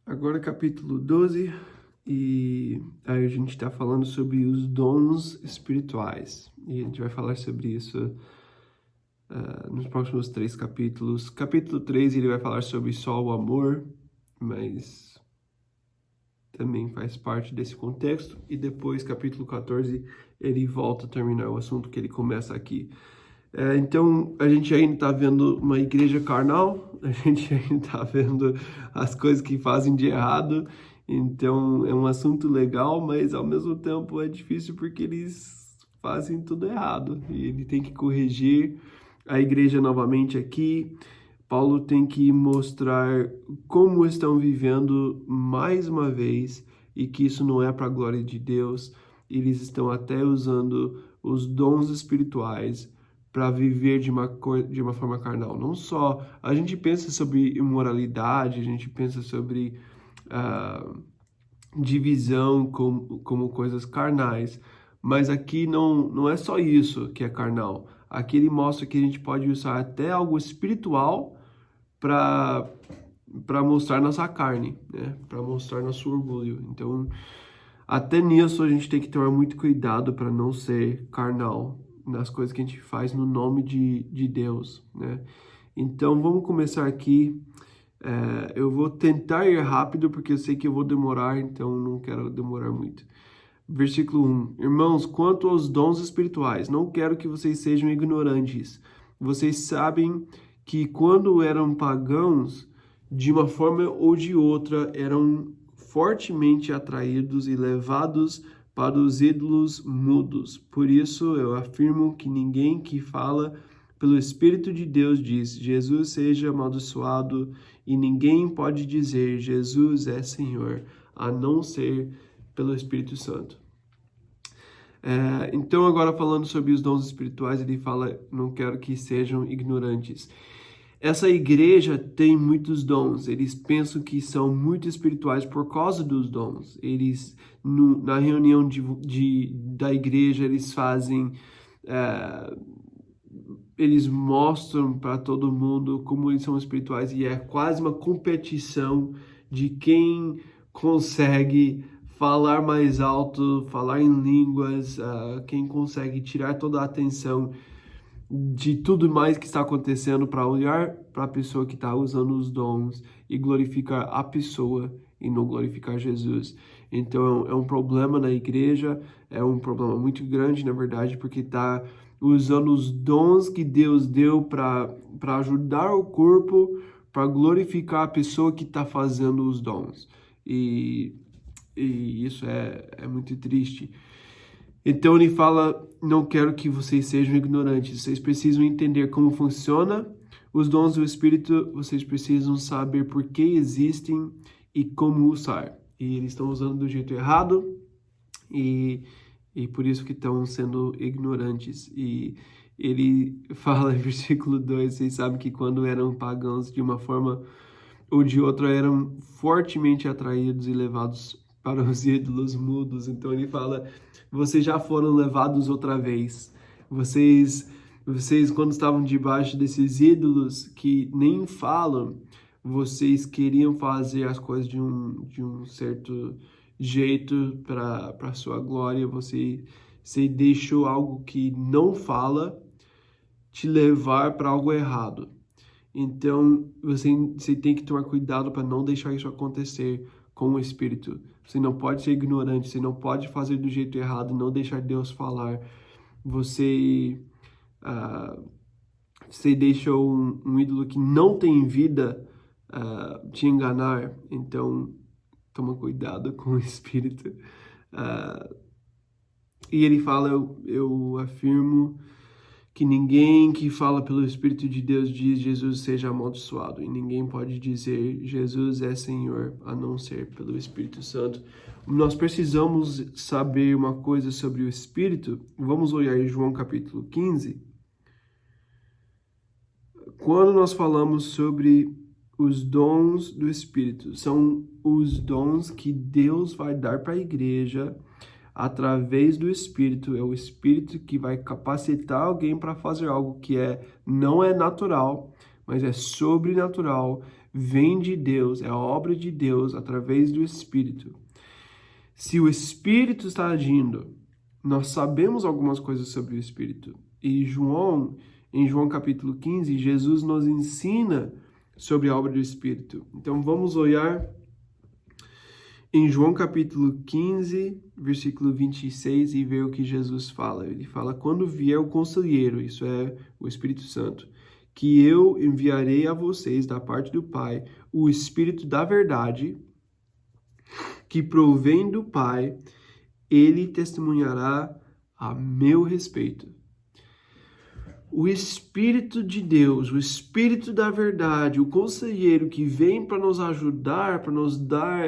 Agora capítulo 12, e aí a gente está falando sobre os dons espirituais. E a gente vai falar sobre isso nos próximos 3 capítulos. Capítulo 3 ele vai falar sobre só o amor, mas também faz parte desse contexto. E depois, capítulo 14, ele volta a terminar o assunto que ele começa aqui. Então, a gente ainda está vendo uma igreja carnal, a gente ainda está vendo as coisas que fazem de errado. Então, é um assunto legal, mas ao mesmo tempo é difícil porque eles fazem tudo errado. E ele tem que corrigir a igreja novamente aqui. Paulo tem que mostrar como estão vivendo mais uma vez e que isso não é para a glória de Deus. Eles estão até usando os dons espirituais para viver de uma forma carnal. Não só a gente pensa sobre imoralidade, a gente pensa sobre divisão como coisas carnais, mas aqui não é só isso que é carnal. Aqui ele mostra que a gente pode usar até algo espiritual para mostrar nossa carne, né? Para mostrar nosso orgulho. Então, até nisso a gente tem que tomar muito cuidado para não ser carnal nas coisas que a gente faz no nome de Deus, né? Então, vamos começar aqui. Eu vou tentar ir rápido, porque eu sei que eu vou demorar, então não quero demorar muito. Versículo 1. Irmãos, quanto aos dons espirituais, não quero que vocês sejam ignorantes. Vocês sabem que quando eram pagãos, de uma forma ou de outra, eram fortemente atraídos e levados para os ídolos mudos. Por isso eu afirmo que ninguém que fala pelo Espírito de Deus diz Jesus seja amaldiçoado, e ninguém pode dizer Jesus é Senhor, a não ser pelo Espírito Santo. Então, agora falando sobre os dons espirituais, ele fala, não quero que sejam ignorantes. Essa igreja tem muitos dons, eles pensam que são muito espirituais por causa dos dons. Eles, na reunião da igreja, eles fazem, eles mostram para todo mundo como eles são espirituais, e é quase uma competição de quem consegue falar mais alto, falar em línguas, quem consegue tirar toda a atenção de tudo mais que está acontecendo para olhar para a pessoa que está usando os dons e glorificar a pessoa e não glorificar Jesus. Então é um problema na igreja, é um problema muito grande, na verdade, porque está usando os dons que Deus deu para ajudar o corpo, para glorificar a pessoa que está fazendo os dons. E isso é muito triste. Então ele fala, não quero que vocês sejam ignorantes, vocês precisam entender como funciona os dons do Espírito, vocês precisam saber por que existem e como usar. E eles estão usando do jeito errado e por isso que estão sendo ignorantes. E ele fala em versículo 2, vocês sabem que quando eram pagãos de uma forma ou de outra eram fortemente atraídos e levados para os ídolos mudos. Então ele fala, vocês já foram levados outra vez. Vocês quando estavam debaixo desses ídolos que nem falam, vocês queriam fazer as coisas de um certo jeito para sua glória. Você deixou algo que não fala te levar para algo errado. Então, você tem que tomar cuidado para não deixar isso acontecer com o Espírito. Você não pode ser ignorante, você não pode fazer do jeito errado, não deixar Deus falar. Você deixa um ídolo que não tem vida te enganar. Então, toma cuidado com o Espírito. E ele fala, eu afirmo que ninguém que fala pelo Espírito de Deus diz Jesus seja amaldiçoado, e ninguém pode dizer Jesus é Senhor, a não ser pelo Espírito Santo. Nós precisamos saber uma coisa sobre o Espírito. Vamos olhar em João capítulo 15. Quando nós falamos sobre os dons do Espírito, são os dons que Deus vai dar para a igreja através do Espírito. É o Espírito que vai capacitar alguém para fazer algo que não é natural, mas é sobrenatural, vem de Deus, é a obra de Deus através do Espírito. Se o Espírito está agindo, nós sabemos algumas coisas sobre o Espírito. E em João capítulo 15, Jesus nos ensina sobre a obra do Espírito. Então vamos olhar em João capítulo 15, versículo 26, e ver o que Jesus fala. Ele fala, quando vier o Conselheiro, isso é o Espírito Santo, que eu enviarei a vocês da parte do Pai, o Espírito da verdade, que provém do Pai, ele testemunhará a meu respeito. O Espírito de Deus, o Espírito da verdade, o Conselheiro que vem para nos ajudar, para nos dar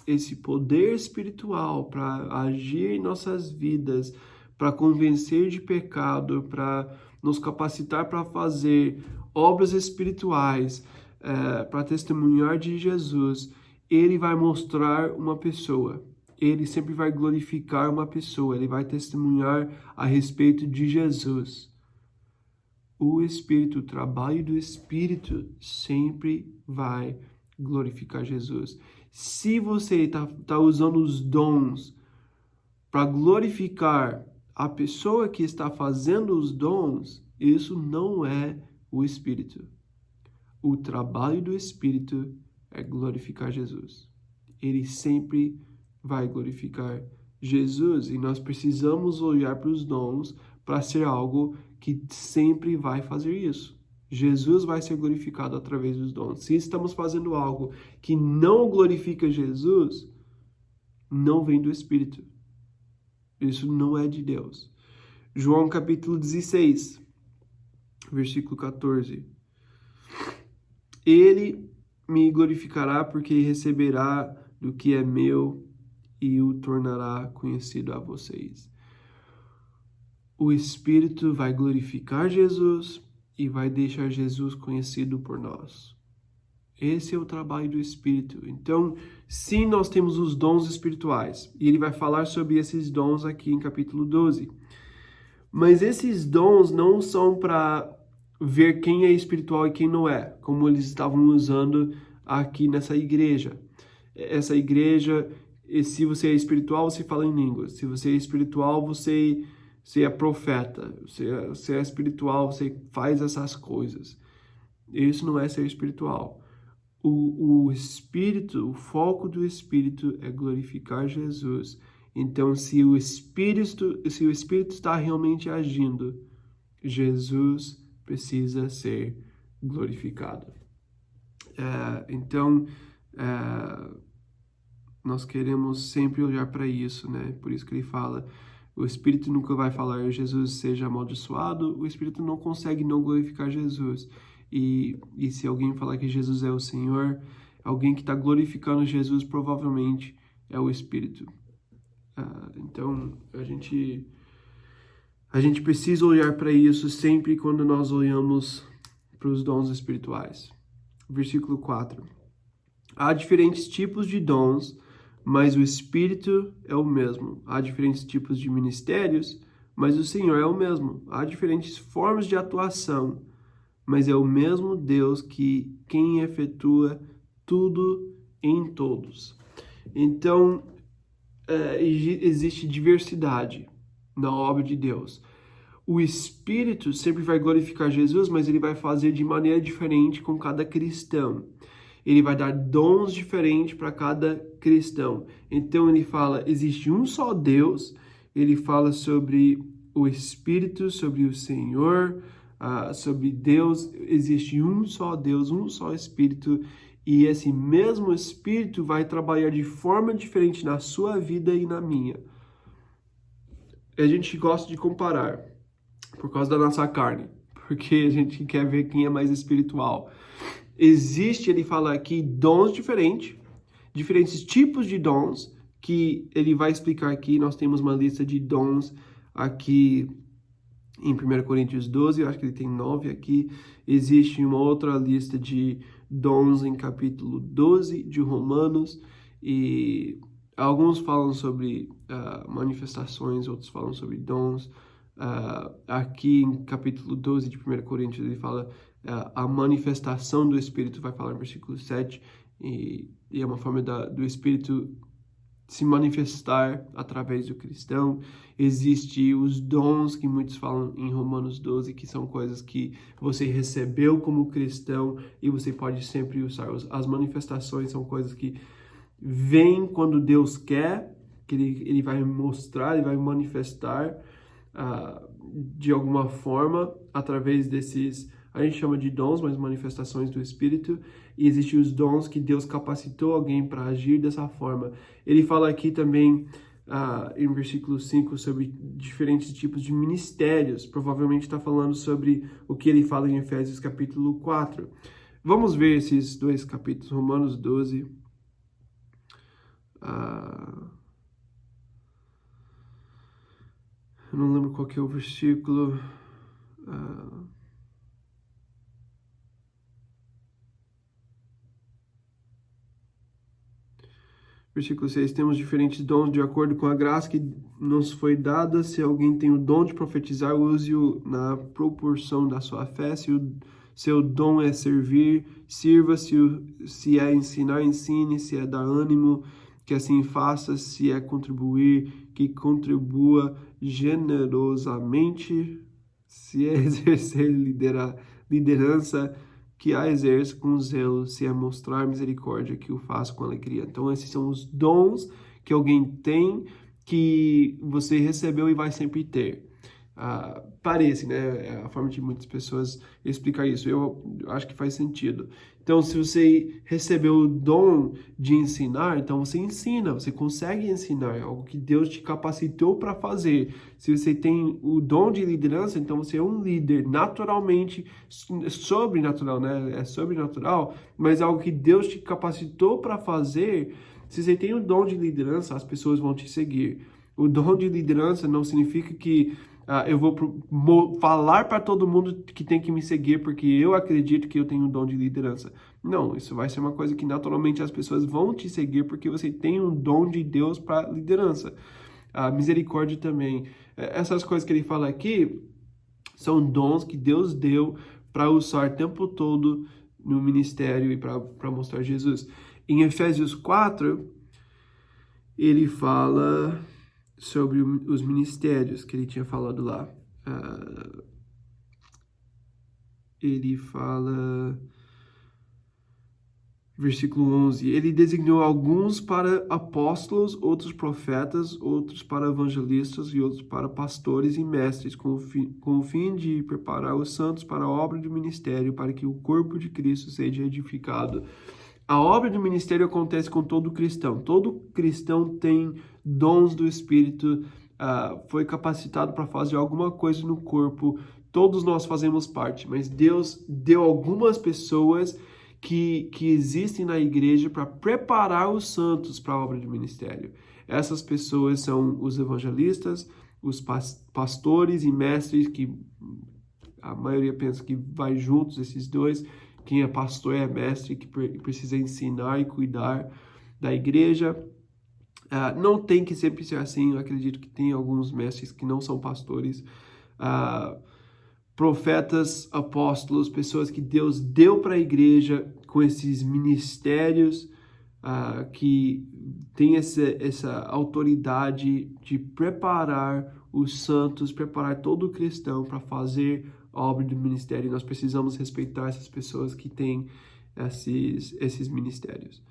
esse poder espiritual, para agir em nossas vidas, para convencer de pecado, para nos capacitar para fazer obras espirituais, para testemunhar de Jesus, ele vai mostrar uma pessoa. Ele sempre vai glorificar uma pessoa, ele vai testemunhar a respeito de Jesus. O Espírito, o trabalho do Espírito sempre vai glorificar Jesus. Se você está usando os dons para glorificar a pessoa que está fazendo os dons, isso não é o Espírito. O trabalho do Espírito é glorificar Jesus. Ele sempre vai glorificar Jesus e nós precisamos olhar para os dons para ser algo que sempre vai fazer isso. Jesus vai ser glorificado através dos dons. Se estamos fazendo algo que não glorifica Jesus, não vem do Espírito. Isso não é de Deus. João capítulo 16, versículo 14. Ele me glorificará porque receberá do que é meu e o tornará conhecido a vocês. O Espírito vai glorificar Jesus e vai deixar Jesus conhecido por nós. Esse é o trabalho do Espírito. Então, sim, nós temos os dons espirituais. E ele vai falar sobre esses dons aqui em capítulo 12. Mas esses dons não são para ver quem é espiritual e quem não é, como eles estavam usando aqui nessa igreja. Essa igreja, se você é espiritual, você fala em línguas. Se você é espiritual, você é profeta. Você é espiritual, você faz essas coisas. Isso não é ser espiritual. O Espírito, o foco do Espírito é glorificar Jesus. Então, se o Espírito está realmente agindo, Jesus precisa ser glorificado. Nós queremos sempre olhar para isso, né? Por isso que ele fala, o Espírito nunca vai falar Jesus seja amaldiçoado, o Espírito não consegue não glorificar Jesus. E se alguém falar que Jesus é o Senhor, alguém que está glorificando Jesus provavelmente é o Espírito. Então, a gente precisa olhar para isso sempre quando nós olhamos para os dons espirituais. Versículo 4. Há diferentes tipos de dons, mas o Espírito é o mesmo. Há diferentes tipos de ministérios, mas o Senhor é o mesmo. Há diferentes formas de atuação, mas é o mesmo Deus quem efetua tudo em todos. Então, existe diversidade na obra de Deus. O Espírito sempre vai glorificar Jesus, mas ele vai fazer de maneira diferente com cada cristão. Ele vai dar dons diferentes para cada cristão. Então ele fala, existe um só Deus, ele fala sobre o Espírito, sobre o Senhor, sobre Deus. Existe um só Deus, um só Espírito, e esse mesmo Espírito vai trabalhar de forma diferente na sua vida e na minha. A gente gosta de comparar por causa da nossa carne, porque a gente quer ver quem é mais espiritual. Existe, ele fala aqui, dons diferentes tipos de dons, que ele vai explicar aqui. Nós temos uma lista de dons aqui em 1 Coríntios 12, eu acho que ele tem 9 aqui. Existe uma outra lista de dons em capítulo 12 de Romanos, e alguns falam sobre manifestações, outros falam sobre dons. Aqui em capítulo 12 de 1 Coríntios ele fala a manifestação do Espírito, vai falar no versículo 7, e é uma forma do Espírito se manifestar através do cristão. Existem os dons que muitos falam em Romanos 12, que são coisas que você recebeu como cristão e você pode sempre usar. As manifestações são coisas que vêm quando Deus quer, que ele vai mostrar, ele vai manifestar de alguma forma através desses, a gente chama de dons, mas manifestações do Espírito. E existem os dons que Deus capacitou alguém para agir dessa forma. Ele fala aqui também, em versículo 5, sobre diferentes tipos de ministérios. Provavelmente está falando sobre o que ele fala em Efésios capítulo 4. Vamos ver esses dois capítulos, Romanos 12. Eu não lembro qual que é o versículo. Versículo 6, temos diferentes dons de acordo com a graça que nos foi dada. Se alguém tem o dom de profetizar, use-o na proporção da sua fé. Se o seu dom é servir, sirva. Se é ensinar, ensine. Se é dar ânimo, que assim faça. Se é contribuir, que contribua generosamente. Se é exercer liderança, que a exerça com zelo. Se é mostrar misericórdia, que o faça com alegria. Então, esses são os dons que alguém tem, que você recebeu e vai sempre ter. Parece, né? É a forma de muitas pessoas explicar isso. Eu acho que faz sentido. Então, se você recebeu o dom de ensinar, então você ensina, você consegue ensinar, é algo que Deus te capacitou para fazer. Se você tem o dom de liderança, então você é um líder naturalmente, sobrenatural, né? É sobrenatural, mas é algo que Deus te capacitou para fazer. Se você tem o dom de liderança, as pessoas vão te seguir. O dom de liderança não significa que eu vou falar para todo mundo que tem que me seguir porque eu acredito que eu tenho um dom de liderança. Não, isso vai ser uma coisa que naturalmente as pessoas vão te seguir porque você tem um dom de Deus para liderança. A misericórdia também. Essas coisas que ele fala aqui são dons que Deus deu para usar o tempo todo no ministério e para mostrar Jesus. Em Efésios 4, ele fala sobre os ministérios que ele tinha falado lá. Ele fala, versículo 11, ele designou alguns para apóstolos, outros profetas, outros para evangelistas e outros para pastores e mestres, com o fim de preparar os santos para a obra do ministério, para que o corpo de Cristo seja edificado. A obra do ministério acontece com todo cristão. Todo cristão tem dons do Espírito, foi capacitado para fazer alguma coisa no corpo. Todos nós fazemos parte, mas Deus deu algumas pessoas que existem na igreja para preparar os santos para a obra do ministério. Essas pessoas são os evangelistas, os pastores e mestres, que a maioria pensa que vai juntos esses dois. Quem é pastor é mestre, que precisa ensinar e cuidar da igreja. Não tem que sempre ser assim. Eu acredito que tem alguns mestres que não são pastores. Profetas, apóstolos, pessoas que Deus deu para a igreja com esses ministérios, que tem essa autoridade de preparar os santos, preparar todo cristão para fazer a obra do ministério. Nós precisamos respeitar essas pessoas que têm esses ministérios.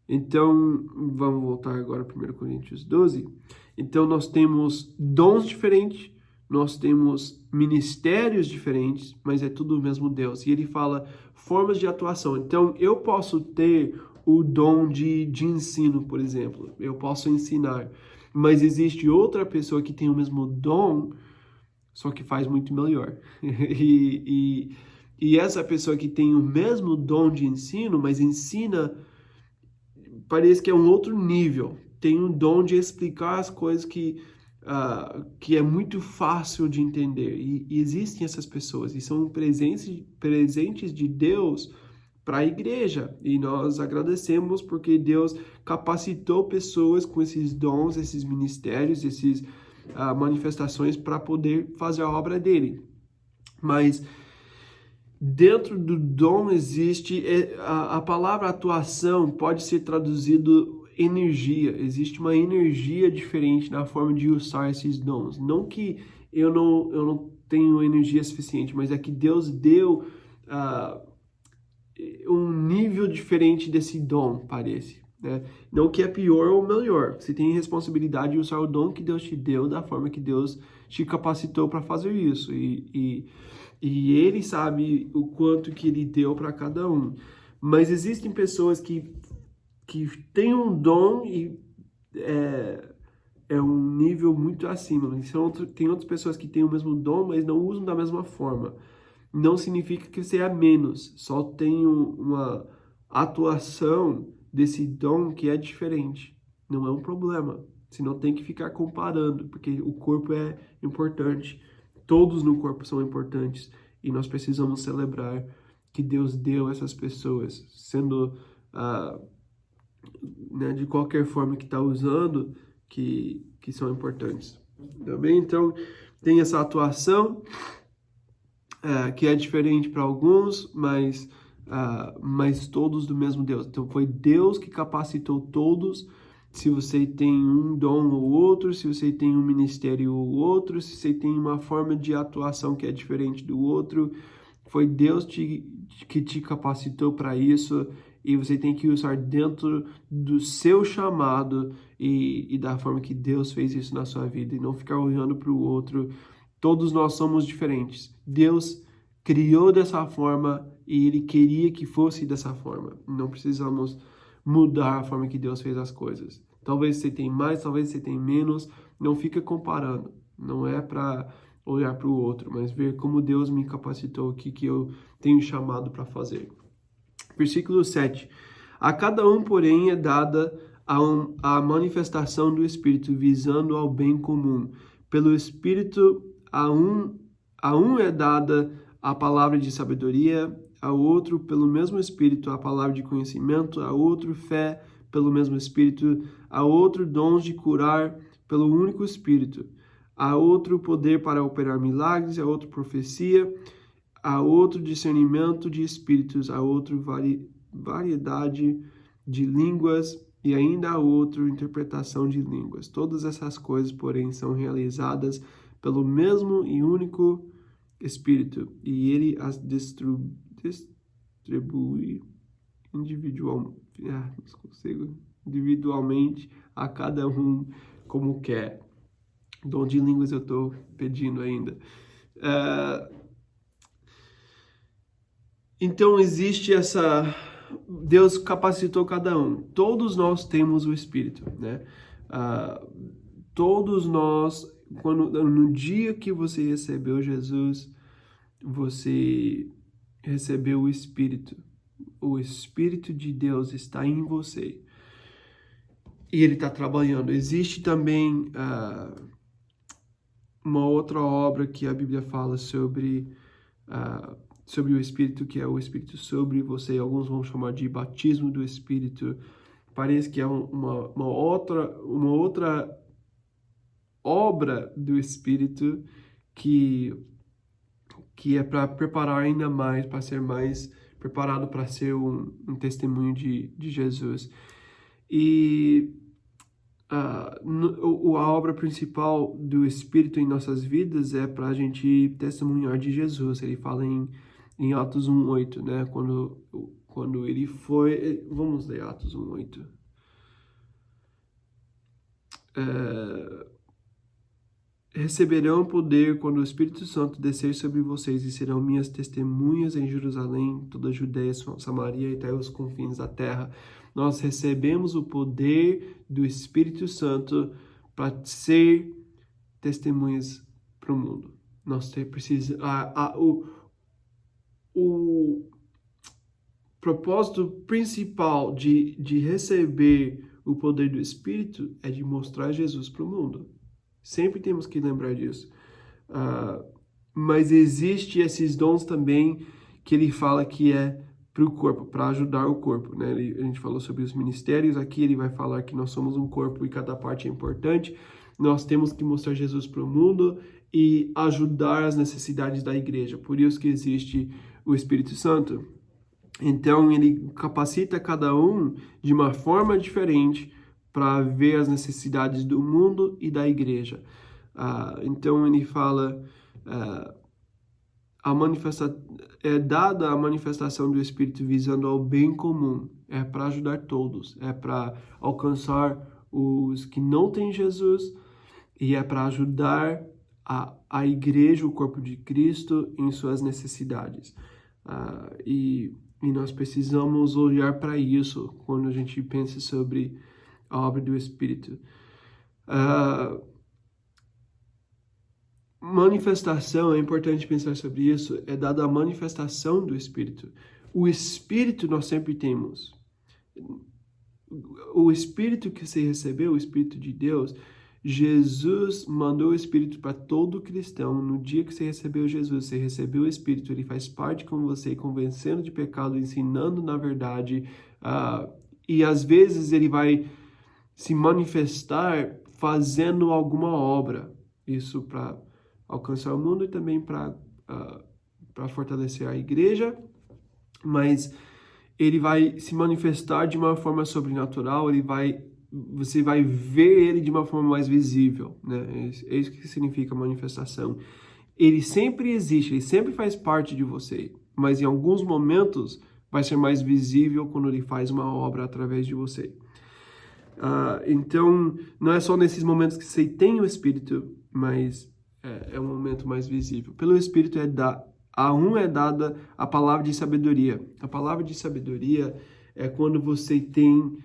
Então, vamos voltar agora a 1 Coríntios 12. Então, nós temos dons diferentes, nós temos ministérios diferentes, mas é tudo o mesmo Deus. E ele fala formas de atuação. Então, eu posso ter o dom de ensino, por exemplo. Eu posso ensinar. Mas existe outra pessoa que tem o mesmo dom, só que faz muito melhor. E essa pessoa que tem o mesmo dom de ensino, mas ensina, parece que é um outro nível. Tem um dom de explicar as coisas que é muito fácil de entender. E existem essas pessoas, e são presentes de Deus para a igreja. E nós agradecemos porque Deus capacitou pessoas com esses dons, esses ministérios, esses manifestações para poder fazer a obra dele. Mas dentro do dom existe a palavra atuação pode ser traduzido energia. Existe uma energia diferente na forma de usar esses dons. Não que eu não tenho energia suficiente, mas é que Deus deu um nível diferente desse dom, parece, né? Não que é pior ou melhor. Você tem responsabilidade de usar o dom que Deus te deu da forma que Deus te capacitou para fazer isso. E Ele sabe o quanto que Ele deu para cada um. Mas existem pessoas que têm um dom e é um nível muito acima. Tem outras pessoas que têm o mesmo dom, mas não usam da mesma forma. Não significa que você é menos, só tem uma atuação desse dom que é diferente. Não é um problema. Você não tem que ficar comparando, porque o corpo é importante. Todos no corpo são importantes e nós precisamos celebrar que Deus deu essas pessoas, sendo né, de qualquer forma que está usando, que são importantes. Tá bem? Então, tem essa atuação que é diferente para alguns, mas todos do mesmo Deus. Então, foi Deus que capacitou todos. Se você tem um dom ou outro, se você tem um ministério ou outro, se você tem uma forma de atuação que é diferente do outro, foi Deus que te capacitou para isso, e você tem que usar dentro do seu chamado e da forma que Deus fez isso na sua vida, e não ficar olhando para o outro. Todos nós somos diferentes. Deus criou dessa forma e Ele queria que fosse dessa forma. Não precisamos mudar a forma que Deus fez as coisas. Talvez você tenha mais, talvez você tenha menos. Não fica comparando. Não é para olhar para o outro, mas ver como Deus me capacitou, o que eu tenho chamado para fazer. Versículo 7. A cada um, porém, é dada a manifestação do Espírito, visando ao bem comum. Pelo Espírito, a um é dada a palavra de sabedoria, a outro, pelo mesmo Espírito, a palavra de conhecimento, a outro, fé, pelo mesmo Espírito, a outro, dons de curar, pelo único Espírito, a outro, poder para operar milagres, a outro, profecia, a outro, discernimento de espíritos, a outro, variedade de línguas, e ainda a outro, interpretação de línguas. Todas essas coisas, porém, são realizadas pelo mesmo e único Espírito, e Ele as distribui individualmente a cada um como quer. Dom de línguas eu estou pedindo ainda. Então existe Deus capacitou cada um. Todos nós temos o Espírito, né? Todos nós, no dia que você recebeu Jesus, você recebeu o Espírito. O Espírito de Deus está em você. E Ele está trabalhando. Existe também uma outra obra que a Bíblia fala sobre o Espírito, que é o Espírito sobre você. Alguns vão chamar de batismo do Espírito. Parece que é uma outra obra do Espírito que é para preparar ainda mais, para ser mais preparado para ser um testemunho de Jesus. E a obra principal do Espírito em nossas vidas é para a gente testemunhar de Jesus. Ele fala em Atos 1:8, né? Quando ele foi... Vamos ler Atos 1:8. Receberão poder quando o Espírito Santo descer sobre vocês, e serão minhas testemunhas em Jerusalém, toda a Judéia, Samaria e até os confins da terra. Nós recebemos o poder do Espírito Santo para ser testemunhas para o mundo. Nós precisamos... O propósito principal de receber o poder do Espírito é de mostrar Jesus para o mundo. Sempre temos que lembrar disso. Mas existe esses dons também que ele fala que é para o corpo, para ajudar o corpo, né? A gente falou sobre os ministérios, aqui ele vai falar que nós somos um corpo e cada parte é importante. nós temos que mostrar Jesus para o mundo e ajudar as necessidades da igreja. Por isso que existe o Espírito Santo. Então, ele capacita cada um de uma forma diferente para ver as necessidades do mundo e da igreja. Então, ele fala, é dada a manifestação do Espírito visando ao bem comum, é para ajudar todos, é para alcançar os que não têm Jesus e é para ajudar a igreja, o corpo de Cristo, em suas necessidades. E nós precisamos olhar para isso quando a gente pensa sobre a obra do Espírito. Manifestação, é importante pensar sobre isso, é dada a manifestação do Espírito. O Espírito nós sempre temos. O Espírito que você recebeu, o Espírito de Deus, Jesus mandou o Espírito para todo cristão. No dia que você recebeu Jesus, você recebeu o Espírito, ele faz parte com você, convencendo de pecado, ensinando na verdade, e às vezes ele vai se manifestar fazendo alguma obra. Isso para alcançar o mundo e também para fortalecer a igreja, mas ele vai se manifestar de uma forma sobrenatural, você vai ver ele de uma forma mais visível, né? É isso que significa manifestação. Ele sempre existe, ele sempre faz parte de você, mas em alguns momentos vai ser mais visível quando ele faz uma obra através de você. Então, não é só nesses momentos que você tem o Espírito, mas é um momento mais visível. Pelo Espírito é dada a palavra de sabedoria. A palavra de sabedoria é quando você tem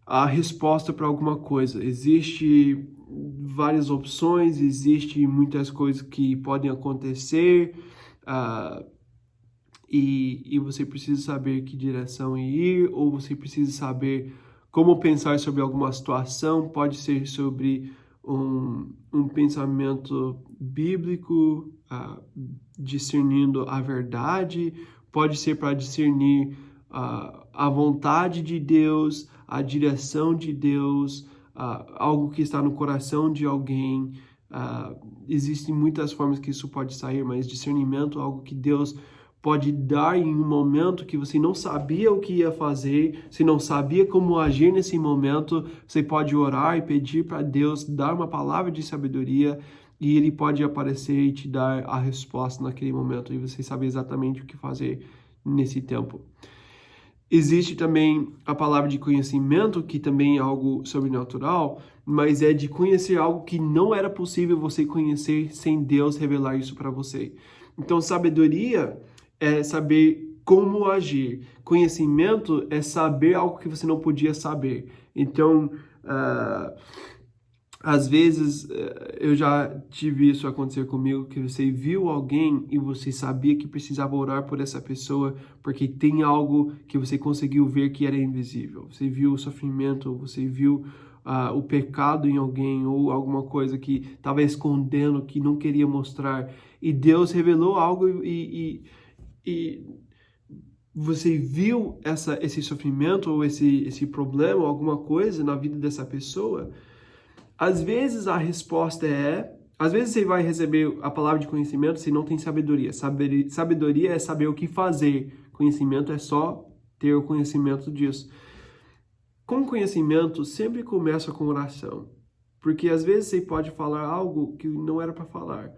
a resposta para alguma coisa. Existe várias opções, existe muitas coisas que podem acontecer, e você precisa saber que direção ir, ou você precisa saber como pensar sobre alguma situação. Pode ser sobre um pensamento bíblico, discernindo a verdade, pode ser para discernir a vontade de Deus, a direção de Deus, algo que está no coração de alguém. Existem muitas formas que isso pode sair, mas discernimento é algo que Deus pode dar em um momento que você não sabia o que ia fazer, você não sabia como agir nesse momento. Você pode orar e pedir para Deus dar uma palavra de sabedoria e Ele pode aparecer e te dar a resposta naquele momento e você sabe exatamente o que fazer nesse tempo. Existe também a palavra de conhecimento, que também é algo sobrenatural, mas é de conhecer algo que não era possível você conhecer sem Deus revelar isso para você. Então, sabedoria é saber como agir. Conhecimento é saber algo que você não podia saber. Então, às vezes, eu já tive isso acontecer comigo, que você viu alguém e você sabia que precisava orar por essa pessoa, porque tem algo que você conseguiu ver que era invisível. Você viu o sofrimento, você viu o pecado em alguém, ou alguma coisa que estava escondendo, que não queria mostrar. E Deus revelou algo e você viu esse sofrimento ou esse problema, alguma coisa na vida dessa pessoa. Às vezes a resposta às vezes você vai receber a palavra de conhecimento se não tem sabedoria. Sabedoria é saber o que fazer. Conhecimento é só ter o conhecimento disso. Com conhecimento sempre começa com oração, porque às vezes você pode falar algo que não era para falar.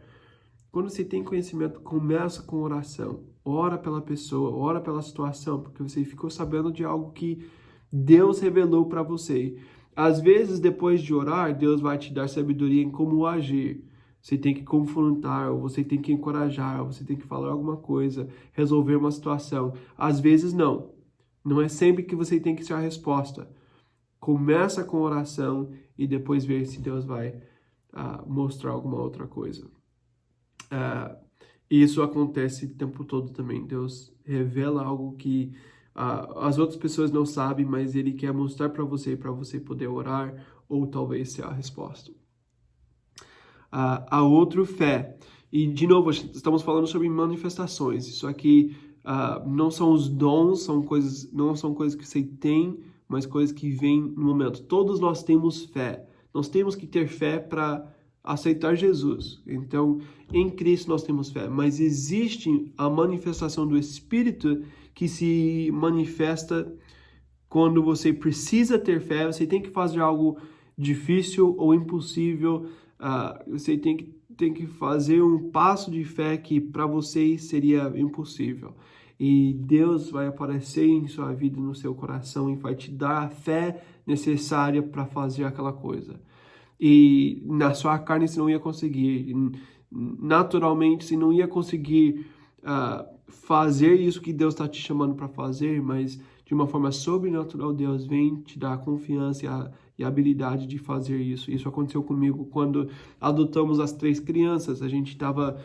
Quando você tem conhecimento, começa com oração. Ora pela pessoa, ora pela situação, porque você ficou sabendo de algo que Deus revelou para você. Às vezes, depois de orar, Deus vai te dar sabedoria em como agir. Você tem que confrontar, ou você tem que encorajar, ou você tem que falar alguma coisa, resolver uma situação. Às vezes, não. Não é sempre que você tem que ser a resposta. Começa com oração e depois ver se Deus vai mostrar alguma outra coisa. Isso acontece o tempo todo também. Deus revela algo que as outras pessoas não sabem, mas Ele quer mostrar para você poder orar ou talvez ser a resposta. A outra, fé. E, de novo, estamos falando sobre manifestações. Isso aqui não são os dons, não são coisas que você tem, mas coisas que vêm no momento. Todos nós temos fé. Nós temos que ter fé para aceitar Jesus. Então, em Cristo nós temos fé, mas existe a manifestação do Espírito que se manifesta quando você precisa ter fé, você tem que fazer algo difícil ou impossível, você tem que fazer um passo de fé que para você seria impossível. E Deus vai aparecer em sua vida, no seu coração, e vai te dar a fé necessária para fazer aquela coisa. E na sua carne você não ia conseguir, naturalmente você não ia conseguir fazer isso que Deus está te chamando para fazer, mas de uma forma sobrenatural Deus vem te dar a confiança e a habilidade de fazer isso. Isso aconteceu comigo quando adotamos as 3 crianças. A gente estava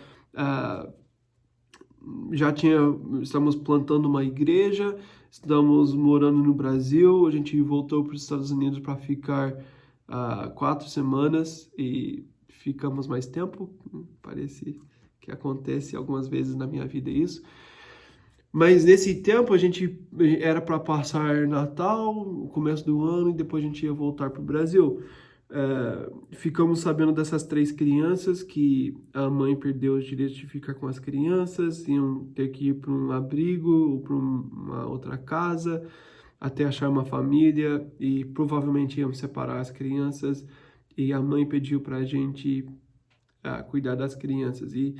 estamos plantando uma igreja, estamos morando no Brasil, a gente voltou para os Estados Unidos para ficar 4 semanas e ficamos mais tempo. Parece que acontece algumas vezes na minha vida isso. Mas nesse tempo a gente era para passar Natal, o começo do ano, e depois a gente ia voltar para o Brasil. Ficamos sabendo dessas 3 crianças, que a mãe perdeu os direitos de ficar com as crianças, iam ter que ir para um abrigo ou para uma outra casa, até achar uma família, e provavelmente iam separar as crianças, e a mãe pediu para a gente cuidar das crianças. E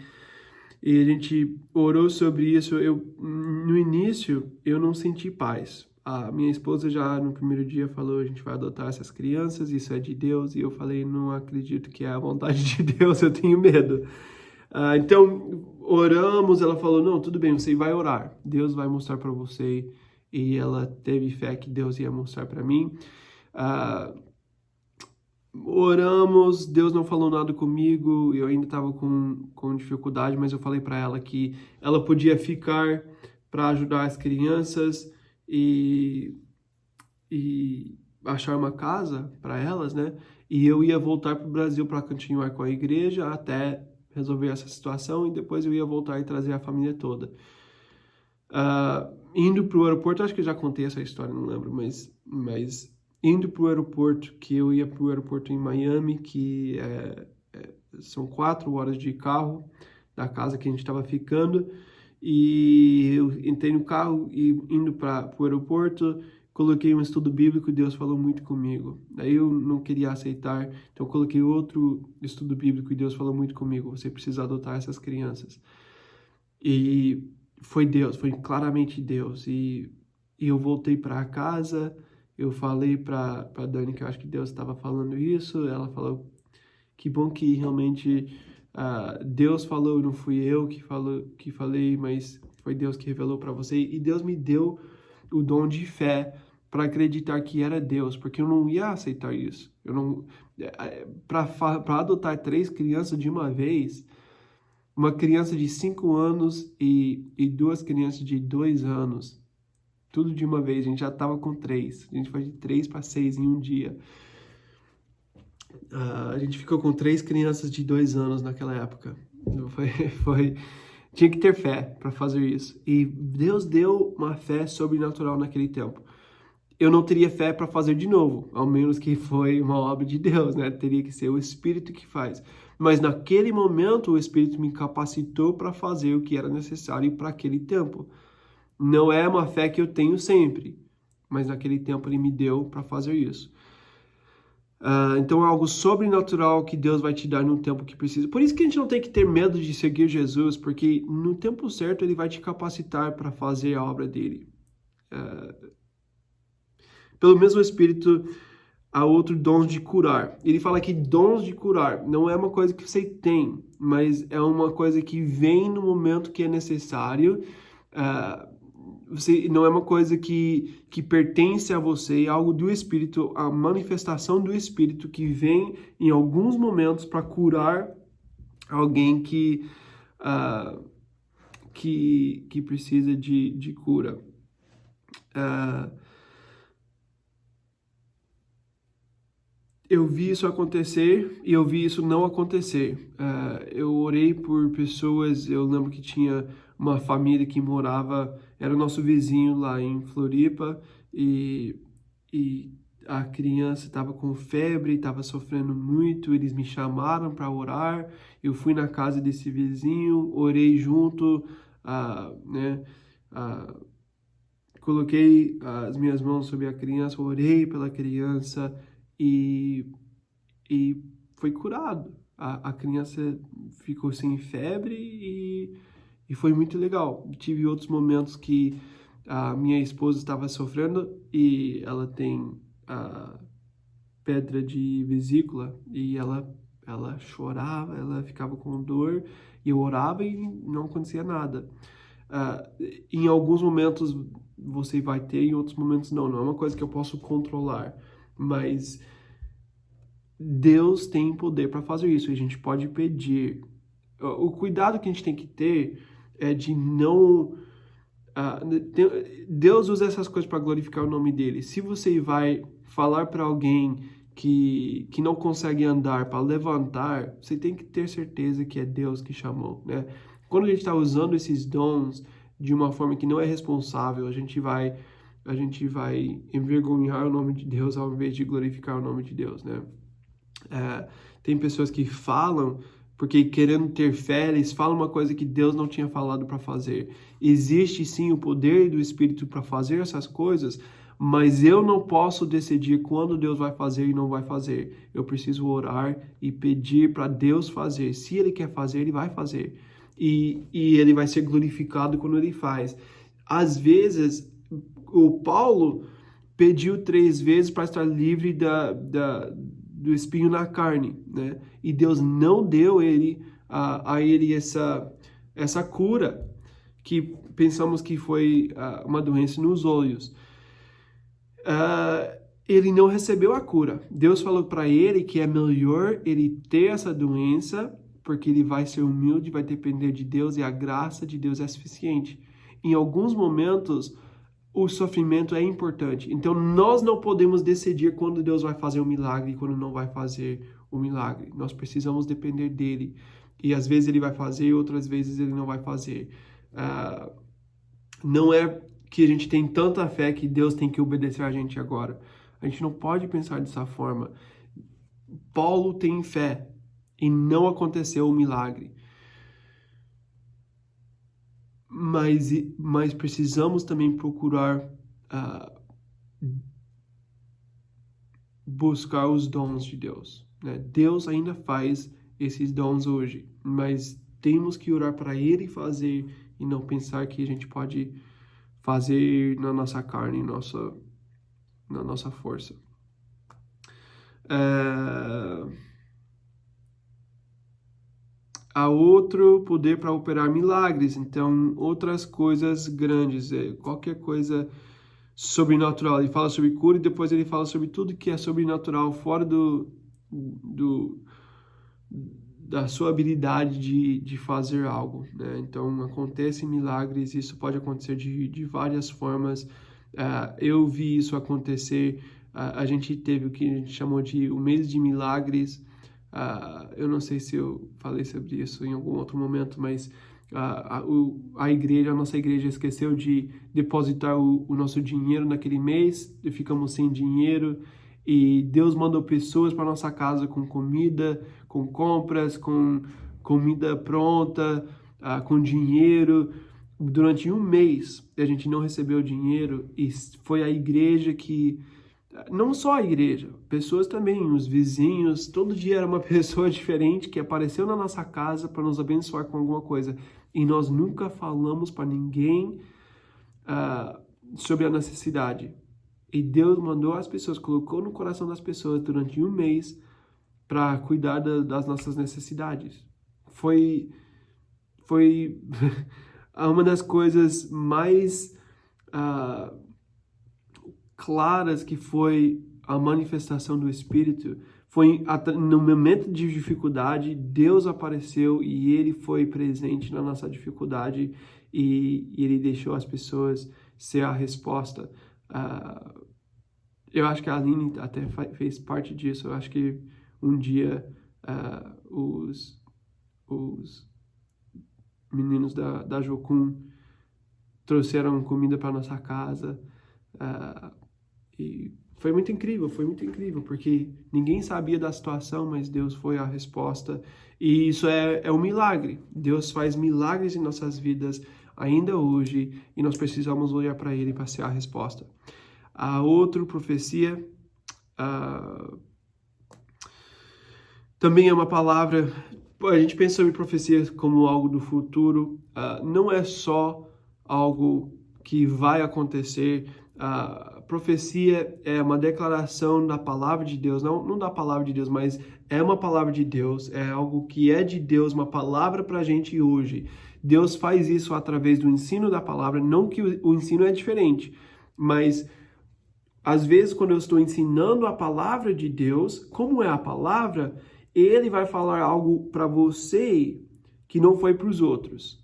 a gente orou sobre isso. No início, eu não senti paz. A minha esposa já no primeiro dia falou, a gente vai adotar essas crianças, isso é de Deus. E eu falei, não acredito que é a vontade de Deus, eu tenho medo. Então, oramos, ela falou, não, tudo bem, você vai orar. Deus vai mostrar para você. E ela teve fé que Deus ia mostrar para mim. Oramos, Deus não falou nada comigo, eu ainda estava com dificuldade, mas eu falei para ela que ela podia ficar para ajudar as crianças e achar uma casa para elas, né? E eu ia voltar para o Brasil para continuar com a igreja até resolver essa situação, e depois eu ia voltar e trazer a família toda. Indo para o aeroporto, acho que eu já contei essa história, não lembro, mas indo para o aeroporto, que eu ia para o aeroporto em Miami, que são 4 horas de carro da casa que a gente estava ficando, e eu entrei no carro e indo para o aeroporto, coloquei um estudo bíblico e Deus falou muito comigo. Daí eu não queria aceitar, então eu coloquei outro estudo bíblico e Deus falou muito comigo, você precisa adotar essas crianças. E foi Deus, foi claramente Deus. E eu voltei para casa, eu falei para Dani que eu acho que Deus estava falando isso, ela falou que bom que realmente Deus falou, não fui eu que falei, mas foi Deus que revelou para você. E Deus me deu o dom de fé para acreditar que era Deus, porque eu não ia aceitar isso. Eu não para adotar 3 crianças de uma vez, uma criança de 5 anos e 2 crianças de 2 anos. Tudo de uma vez, a gente já estava com 3. A gente foi de 3 para 6 em um dia. A gente ficou com 3 crianças de 2 anos naquela época. Tinha que ter fé para fazer isso. E Deus deu uma fé sobrenatural naquele tempo. Eu não teria fé para fazer de novo, ao menos que foi uma obra de Deus, né? Teria que ser o Espírito que faz. Mas naquele momento o Espírito me capacitou para fazer o que era necessário para aquele tempo. Não é uma fé que eu tenho sempre, mas naquele tempo ele me deu para fazer isso. Então é algo sobrenatural que Deus vai te dar no tempo que precisa. Por isso que a gente não tem que ter medo de seguir Jesus, porque no tempo certo ele vai te capacitar para fazer a obra dele. Pelo mesmo Espírito, há outro dom de curar. Ele fala que dons de curar não é uma coisa que você tem, mas é uma coisa que vem no momento que é necessário. Não é uma coisa que pertence a você, é algo do Espírito, a manifestação do Espírito que vem em alguns momentos para curar alguém que precisa de cura. Eu vi isso acontecer e eu vi isso não acontecer. Eu orei por pessoas, eu lembro que tinha uma família que morava, era o nosso vizinho lá em Floripa, e a criança estava com febre, estava sofrendo muito, eles me chamaram para orar, eu fui na casa desse vizinho, orei junto, né, coloquei as minhas mãos sobre a criança, orei pela criança e, e foi curado. A criança ficou sem febre e foi muito legal. Tive outros momentos que a minha esposa estava sofrendo e ela tem pedra de vesícula e ela chorava, ela ficava com dor e eu orava e não acontecia nada. Ah, em alguns momentos você vai ter, em outros momentos não. Não é uma coisa que eu posso controlar, mas Deus tem poder para fazer isso e a gente pode pedir. O cuidado que a gente tem que ter é de não. Deus usa essas coisas para glorificar o nome dele. Se você vai falar para alguém que não consegue andar para levantar, você tem que ter certeza que é Deus que chamou, né? Quando a gente está usando esses dons de uma forma que não é responsável, a gente vai envergonhar o nome de Deus ao invés de glorificar o nome de Deus, né? Tem pessoas que falam porque querendo ter fé, eles falam uma coisa que Deus não tinha falado para fazer. Existe sim o poder do Espírito para fazer essas coisas, mas eu não posso decidir quando Deus vai fazer e não vai fazer. Eu preciso orar e pedir para Deus fazer. Se Ele quer fazer, Ele vai fazer. E Ele vai ser glorificado quando Ele faz. Às vezes, o Paulo pediu 3 vezes para estar livre do espinho na carne, né? E Deus não deu a ele essa cura, que pensamos que foi uma doença nos olhos. Ele não recebeu a cura. Deus falou para ele que é melhor ele ter essa doença, porque ele vai ser humilde, vai depender de Deus e a graça de Deus é suficiente. Em alguns momentos, o sofrimento é importante. Então, nós não podemos decidir quando Deus vai fazer o milagre e quando não vai fazer o milagre. Nós precisamos depender dele. E às vezes ele vai fazer e outras vezes ele não vai fazer. Não é que a gente tem tanta fé que Deus tem que obedecer a gente agora. A gente não pode pensar dessa forma. Paulo tem fé e não aconteceu o milagre. Mas precisamos também procurar buscar os dons de Deus, né? Deus ainda faz esses dons hoje, mas temos que orar para Ele fazer e não pensar que a gente pode fazer na nossa carne, na nossa força. Há outro poder para operar milagres, então outras coisas grandes, qualquer coisa sobrenatural. Ele fala sobre cura e depois ele fala sobre tudo que é sobrenatural fora da sua habilidade de fazer algo, né? Então acontecem milagres, isso pode acontecer de várias formas. Eu vi isso acontecer. A gente teve o que a gente chamou de o mês de milagres. Eu não sei se eu falei sobre isso em algum outro momento, mas a nossa igreja esqueceu de depositar o nosso dinheiro naquele mês, e ficamos sem dinheiro, e Deus mandou pessoas para nossa casa com comida, com compras, com comida pronta, com dinheiro. Durante um mês, a gente não recebeu dinheiro, e foi a igreja que não só a igreja, pessoas também, os vizinhos, todo dia era uma pessoa diferente que apareceu na nossa casa para nos abençoar com alguma coisa. E nós nunca falamos para ninguém sobre a necessidade. E Deus mandou as pessoas, colocou no coração das pessoas durante um mês para cuidar das nossas necessidades. Foi uma das coisas mais claras que foi a manifestação do Espírito. Foi no momento de dificuldade, Deus apareceu e Ele foi presente na nossa dificuldade e Ele deixou as pessoas ser a resposta. Eu acho que a Aline até fez parte disso. Eu acho que um dia os meninos da Jocum trouxeram comida para nossa casa. E foi muito incrível, porque ninguém sabia da situação, mas Deus foi a resposta. E isso é um milagre. Deus faz milagres em nossas vidas ainda hoje, e nós precisamos olhar para Ele para ser a resposta. A outra profecia também é uma palavra. A gente pensa sobre profecia como algo do futuro. Não é só algo que vai acontecer. Profecia é uma declaração da palavra de Deus, não da palavra de Deus, mas é uma palavra de Deus, é algo que é de Deus, uma palavra para a gente hoje. Deus faz isso através do ensino da palavra, não que o ensino é diferente, mas às vezes quando eu estou ensinando a palavra de Deus, como é a palavra, Ele vai falar algo para você que não foi para os outros.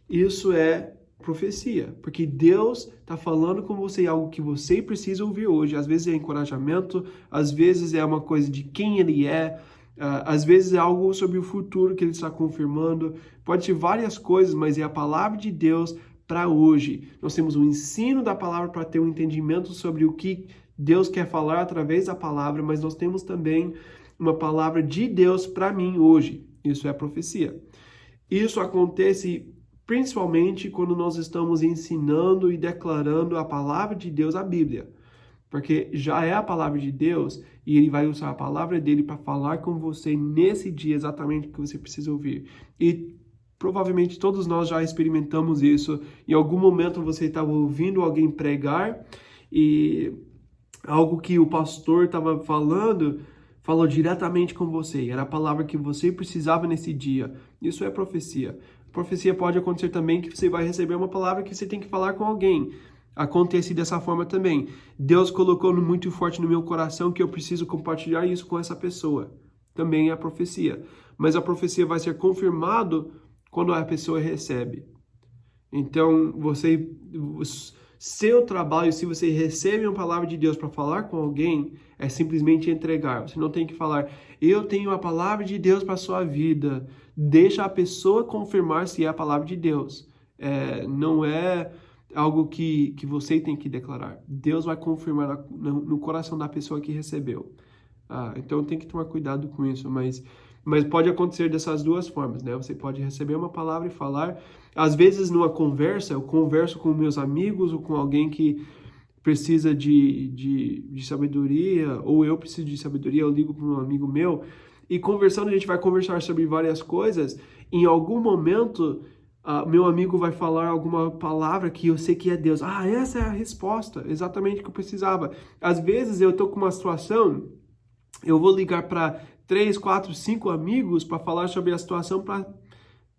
Isso é profecia, porque Deus está falando com você algo que você precisa ouvir hoje. Às vezes é encorajamento, às vezes é uma coisa de quem Ele é, às vezes é algo sobre o futuro que Ele está confirmando. Pode ser várias coisas, mas é a palavra de Deus para hoje. Nós temos o ensino da palavra para ter um entendimento sobre o que Deus quer falar através da palavra, mas nós temos também uma palavra de Deus para mim hoje. Isso é profecia. Isso acontece principalmente quando nós estamos ensinando e declarando a palavra de Deus, a Bíblia. Porque já é a palavra de Deus e Ele vai usar a palavra dele para falar com você nesse dia exatamente o que você precisa ouvir. E provavelmente todos nós já experimentamos isso. Em algum momento você estava ouvindo alguém pregar e algo que o pastor estava falou diretamente com você. Era a palavra que você precisava nesse dia. Isso é profecia. Profecia pode acontecer também que você vai receber uma palavra que você tem que falar com alguém. Acontece dessa forma também. Deus colocou muito forte no meu coração que eu preciso compartilhar isso com essa pessoa. Também é a profecia. Mas a profecia vai ser confirmado quando a pessoa recebe. Então, seu trabalho, se você recebe uma palavra de Deus para falar com alguém, é simplesmente entregar. Você não tem que falar, eu tenho a palavra de Deus para a sua vida. Deixa a pessoa confirmar se é a palavra de Deus. Não é algo que você tem que declarar. Deus vai confirmar no coração da pessoa que recebeu. Então tem que tomar cuidado com isso, mas pode acontecer dessas duas formas, né? Você pode receber uma palavra e falar. Às vezes, numa conversa, eu converso com meus amigos ou com alguém que precisa de sabedoria, ou eu preciso de sabedoria, eu ligo para um amigo meu, e conversando, a gente vai conversar sobre várias coisas. Em algum momento, meu amigo vai falar alguma palavra que eu sei que é Deus. Essa é a resposta, exatamente o que eu precisava. Às vezes, eu estou com uma situação, eu vou ligar para 3, 4, 5 amigos para falar sobre a situação, para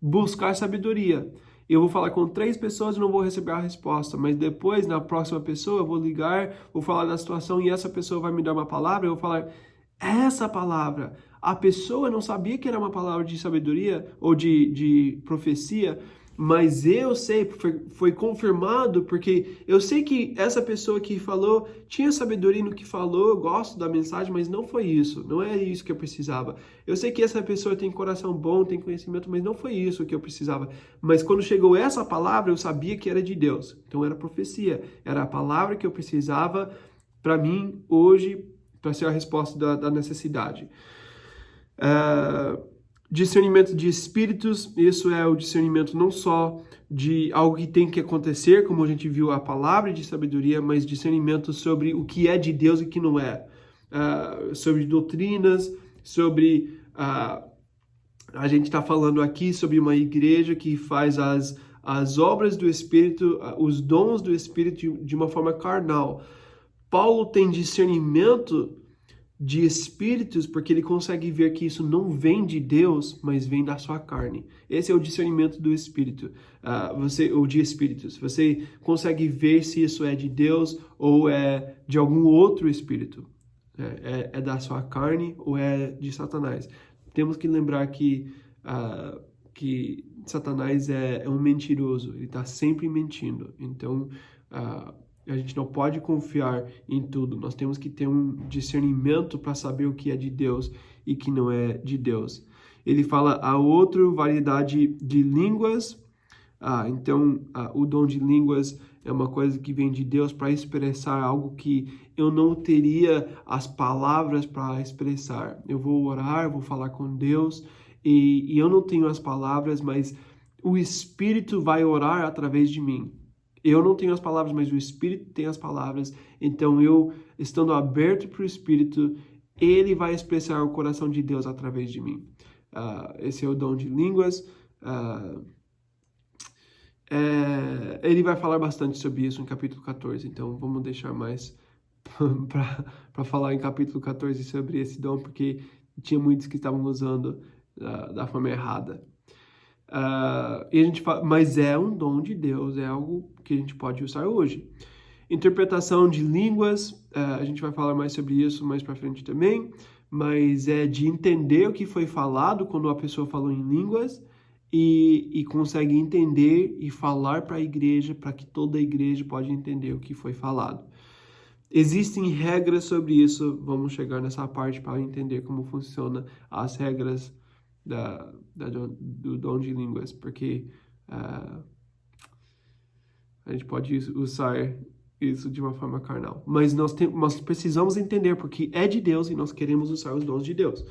buscar sabedoria. Eu vou falar com 3 pessoas e não vou receber a resposta, mas depois, na próxima pessoa, eu vou ligar, vou falar da situação e essa pessoa vai me dar uma palavra, eu vou falar, essa palavra, a pessoa não sabia que era uma palavra de sabedoria ou de profecia, mas eu sei, foi confirmado, porque eu sei que essa pessoa que falou tinha sabedoria no que falou, eu gosto da mensagem, mas não foi isso, não é isso que eu precisava. Eu sei que essa pessoa tem coração bom, tem conhecimento, mas não foi isso que eu precisava. Mas quando chegou essa palavra, eu sabia que era de Deus, então era profecia, era a palavra que eu precisava para mim hoje, para ser a resposta da necessidade. Discernimento de espíritos, isso é o discernimento não só de algo que tem que acontecer, como a gente viu a palavra de sabedoria, mas discernimento sobre o que é de Deus e o que não é. Sobre doutrinas, sobre... a gente está falando aqui sobre uma igreja que faz as obras do Espírito, os dons do Espírito de uma forma carnal. Paulo tem discernimento de espíritos, porque ele consegue ver que isso não vem de Deus, mas vem da sua carne. Esse é o discernimento do espírito, ou de espíritos. Você consegue ver se isso é de Deus ou é de algum outro espírito. É da sua carne ou é de Satanás. Temos que lembrar que Satanás é um mentiroso, ele está sempre mentindo. Então, a gente não pode confiar em tudo. Nós temos que ter um discernimento para saber o que é de Deus e que não é de Deus. Ele fala a outra variedade de línguas. Então, o dom de línguas é uma coisa que vem de Deus para expressar algo que eu não teria as palavras para expressar. Eu vou orar, vou falar com Deus e eu não tenho as palavras, mas o Espírito vai orar através de mim. Eu não tenho as palavras, mas o Espírito tem as palavras. Então eu, estando aberto para o Espírito, ele vai expressar o coração de Deus através de mim. Esse é o dom de línguas. Ele vai falar bastante sobre isso em capítulo 14, então vamos deixar mais para falar em capítulo 14 sobre esse dom, porque tinha muitos que estavam usando da forma errada. Mas é um dom de Deus, é algo que a gente pode usar hoje. Interpretação de línguas, a gente vai falar mais sobre isso mais para frente também, mas é de entender o que foi falado quando a pessoa falou em línguas e consegue entender e falar para a igreja, para que toda a igreja pode entender o que foi falado. Existem regras sobre isso, vamos chegar nessa parte para entender como funciona as regras do dom de línguas, porque a gente pode usar isso de uma forma carnal. Mas nós precisamos entender porque é de Deus e nós queremos usar os dons de Deus.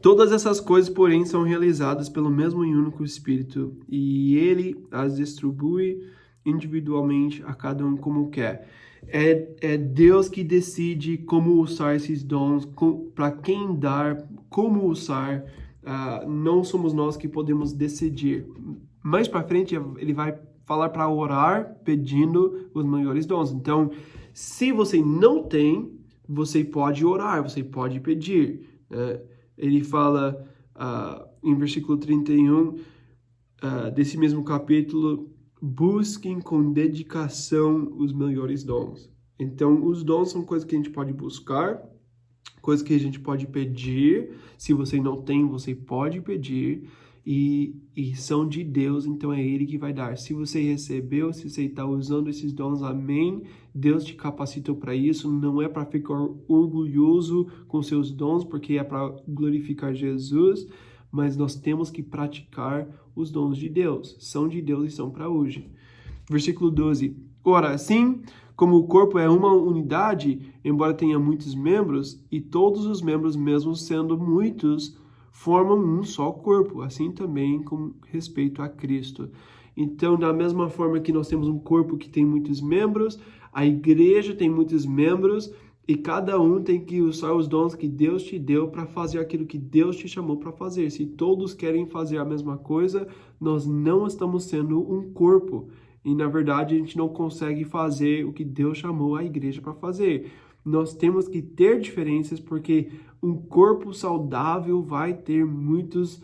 Todas essas coisas, porém, são realizadas pelo mesmo e único Espírito, e Ele as distribui individualmente a cada um como quer. É Deus que decide como usar esses dons, para quem dar, como usar. Não somos nós que podemos decidir. Mais para frente, ele vai falar para orar pedindo os maiores dons. Então, se você não tem, você pode orar, você pode pedir. Ele fala em versículo 31 desse mesmo capítulo, busquem com dedicação os melhores dons. Então, os dons são coisas que a gente pode buscar, coisas que a gente pode pedir. Se você não tem, você pode pedir. E são de Deus, então é Ele que vai dar. Se você recebeu, se você está usando esses dons, amém. Deus te capacitou para isso. Não é para ficar orgulhoso com seus dons, porque é para glorificar Jesus. Mas nós temos que praticar os dons de Deus. São de Deus e são para hoje. Versículo 12. Ora, assim como o corpo é uma unidade, embora tenha muitos membros, e todos os membros, mesmo sendo muitos, formam um só corpo, assim também com respeito a Cristo. Então, da mesma forma que nós temos um corpo que tem muitos membros, a igreja tem muitos membros, e cada um tem que usar os dons que Deus te deu para fazer aquilo que Deus te chamou para fazer. Se todos querem fazer a mesma coisa, nós não estamos sendo um corpo. E, na verdade, a gente não consegue fazer o que Deus chamou a igreja para fazer. Nós temos que ter diferenças, porque um corpo saudável vai ter muitas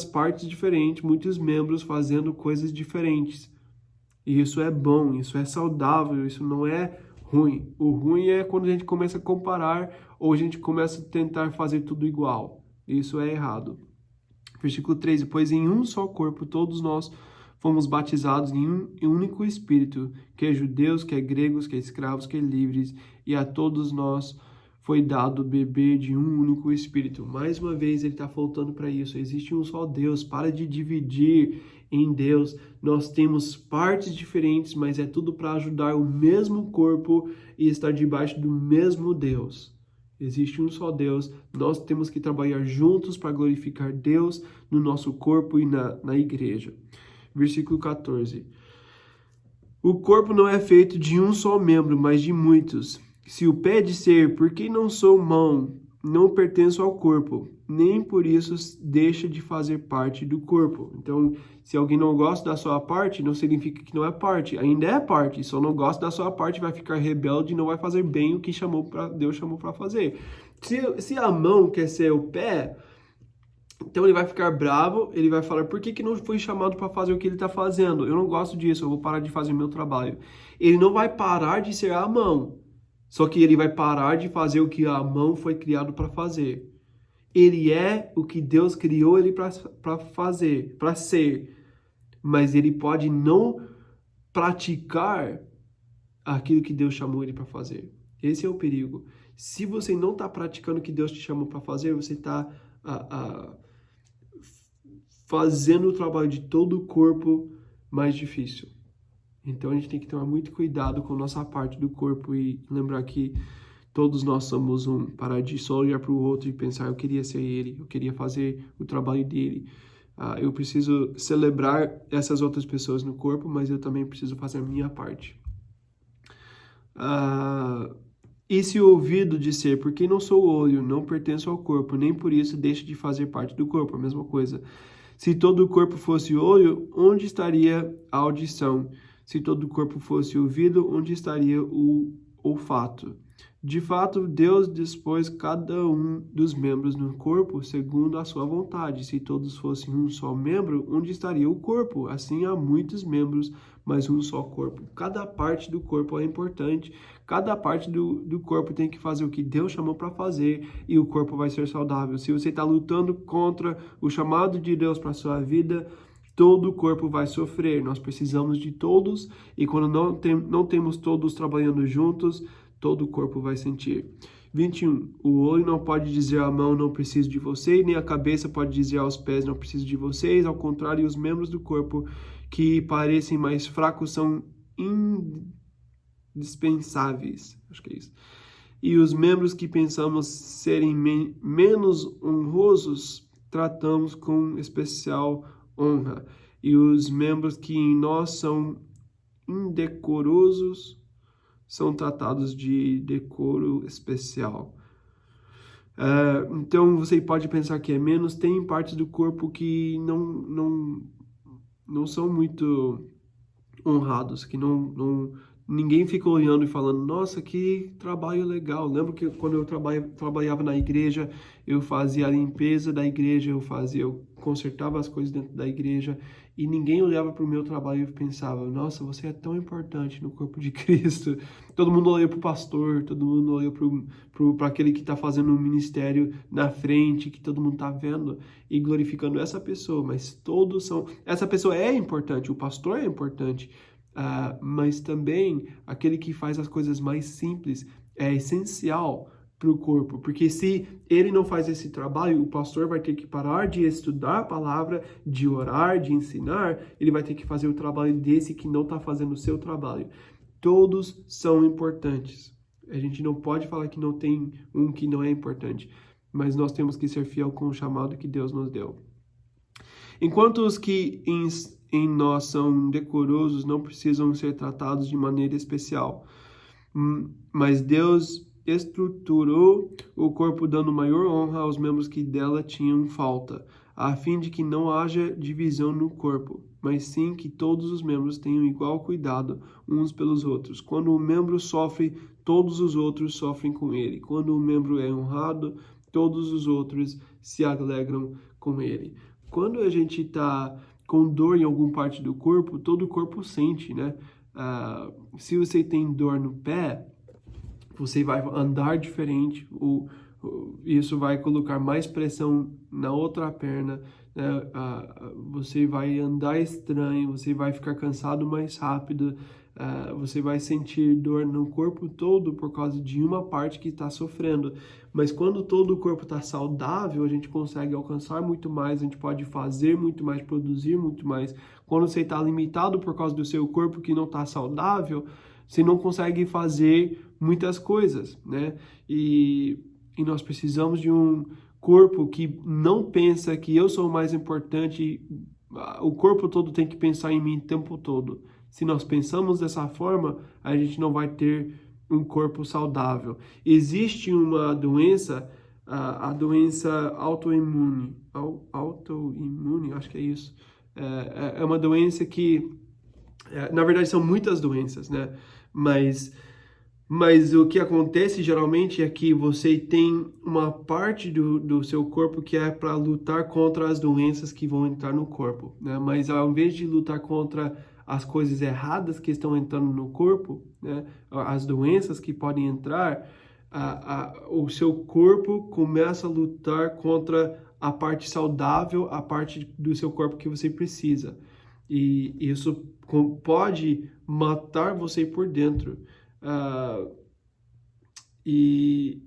partes diferentes, muitos membros fazendo coisas diferentes. E isso é bom, isso é saudável, isso não é ruim. O ruim é quando a gente começa a comparar ou a gente começa a tentar fazer tudo igual. Isso é errado. Versículo 13, pois em um só corpo todos nós fomos batizados em um único Espírito, que é judeus, que é gregos, que é escravos, que é livres, e a todos nós foi dado beber de um único Espírito. Mais uma vez ele está voltando para isso. Existe um só Deus. Para de dividir em Deus. Nós temos partes diferentes, mas é tudo para ajudar o mesmo corpo e estar debaixo do mesmo Deus. Existe um só Deus. Nós temos que trabalhar juntos para glorificar Deus no nosso corpo e na igreja. Versículo 14. O corpo não é feito de um só membro, mas de muitos. Se o pé disser, por que não sou mão, não pertenço ao corpo, nem por isso deixa de fazer parte do corpo. Então, se alguém não gosta da sua parte, não significa que não é parte. Ainda é parte, só não gosta da sua parte, vai ficar rebelde e não vai fazer bem o que Deus chamou para fazer. Se a mão quer ser o pé, então ele vai ficar bravo, ele vai falar, por que não foi chamado para fazer o que ele está fazendo? Eu não gosto disso, eu vou parar de fazer meu trabalho. Ele não vai parar de ser a mão, só que ele vai parar de fazer o que a mão foi criado para fazer. Ele é o que Deus criou ele para fazer, para ser, mas ele pode não praticar aquilo que Deus chamou ele para fazer. Esse é o perigo. Se você não está praticando o que Deus te chamou para fazer, você está fazendo o trabalho de todo o corpo mais difícil. Então a gente tem que tomar muito cuidado com a nossa parte do corpo e lembrar que todos nós somos um, parar de só olhar para o outro e pensar, eu queria ser ele, eu queria fazer o trabalho dele. Eu preciso celebrar essas outras pessoas no corpo, mas eu também preciso fazer a minha parte. E se o ouvido disser, porque não sou o olho, não pertenço ao corpo, nem por isso deixa de fazer parte do corpo, a mesma coisa. Se todo o corpo fosse olho, onde estaria a audição? Se todo o corpo fosse ouvido, onde estaria o olfato? De fato, Deus dispôs cada um dos membros no corpo segundo a sua vontade. Se todos fossem um só membro, onde estaria o corpo? Assim há muitos membros, mas um só corpo. Cada parte do corpo é importante. Cada parte do corpo tem que fazer o que Deus chamou para fazer e o corpo vai ser saudável. Se você está lutando contra o chamado de Deus para a sua vida, todo o corpo vai sofrer. Nós precisamos de todos e quando não temos todos trabalhando juntos, todo o corpo vai sentir. 21. O olho não pode dizer à mão, não preciso de você, nem a cabeça pode dizer aos pés, não preciso de vocês. Ao contrário, os membros do corpo que parecem mais fracos são indispensáveis. Acho que é isso. E os membros que pensamos serem menos honrosos, tratamos com especial honra. E os membros que em nós são indecorosos, são tratados de decoro especial. Então você pode pensar que é menos, tem partes do corpo que não são muito honrados, que ninguém fica olhando e falando, nossa, que trabalho legal. Lembro que quando eu trabalhava na igreja, eu fazia a limpeza da igreja, eu consertava as coisas dentro da igreja e ninguém olhava para o meu trabalho e pensava, nossa, você é tão importante no corpo de Cristo. Todo mundo olha para o pastor, todo mundo olha para aquele que está fazendo um ministério na frente, que todo mundo está vendo e glorificando essa pessoa, mas todos são... Essa pessoa é importante, o pastor é importante, mas também aquele que faz as coisas mais simples é essencial para o corpo, porque se ele não faz esse trabalho, o pastor vai ter que parar de estudar a palavra, de orar, de ensinar, ele vai ter que fazer o trabalho desse que não está fazendo o seu trabalho. Todos são importantes. A gente não pode falar que não tem um que não é importante, mas nós temos que ser fiel com o chamado que Deus nos deu. Enquanto os que em nós são decorosos não precisam ser tratados de maneira especial, mas Deus estruturou o corpo dando maior honra aos membros que dela tinham falta, a fim de que não haja divisão no corpo, mas sim que todos os membros tenham igual cuidado uns pelos outros. Quando um membro sofre, todos os outros sofrem com ele. Quando um membro é honrado, todos os outros se alegram com ele. Quando a gente está com dor em alguma parte do corpo, todo o corpo sente, né? Se você tem dor no pé, você vai andar diferente, isso vai colocar mais pressão na outra perna, né? Você vai andar estranho, você vai ficar cansado mais rápido, você vai sentir dor no corpo todo por causa de uma parte que está sofrendo. Mas quando todo o corpo está saudável, a gente consegue alcançar muito mais, a gente pode fazer muito mais, produzir muito mais. Quando você está limitado por causa do seu corpo que não está saudável, você não consegue fazer muitas coisas, né? E nós precisamos de um corpo que não pensa que eu sou o mais importante, o corpo todo tem que pensar em mim o tempo todo. Se nós pensamos dessa forma, a gente não vai ter um corpo saudável. Existe uma doença, a doença autoimune, acho que é isso. É uma doença que, na verdade, são muitas doenças, né? Mas o que acontece geralmente é que você tem uma parte do seu corpo que é para lutar contra as doenças que vão entrar no corpo, né? Mas ao invés de lutar contra as coisas erradas que estão entrando no corpo, né? As doenças que podem entrar, o seu corpo começa a lutar contra a parte saudável, a parte do seu corpo que você precisa. E isso pode matar você por dentro. E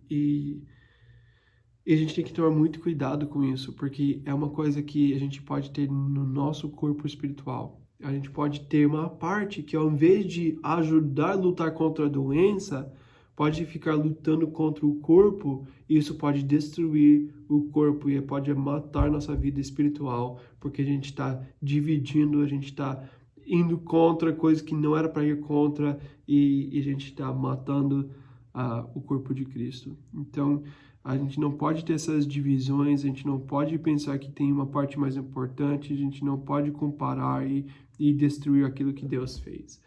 a gente tem que tomar muito cuidado com isso, porque é uma coisa que a gente pode ter no nosso corpo espiritual. A gente pode ter uma parte que, ao invés de ajudar a lutar contra a doença, pode ficar lutando contra o corpo, e isso pode destruir o corpo e pode matar nossa vida espiritual, porque a gente está dividindo, a gente está indo contra coisas que não era para ir contra, e a gente está matando o corpo de Cristo. Então, a gente não pode ter essas divisões, a gente não pode pensar que tem uma parte mais importante, a gente não pode comparar e destruir aquilo que Deus fez.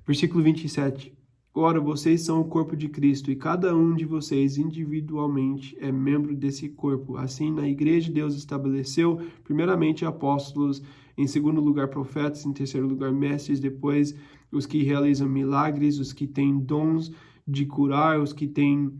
Versículo 27. Ora, vocês são o corpo de Cristo, e cada um de vocês individualmente é membro desse corpo. Assim, na igreja, Deus estabeleceu, primeiramente, apóstolos, em segundo lugar, profetas, em terceiro lugar, mestres, depois os que realizam milagres, os que têm dons de curar, os que têm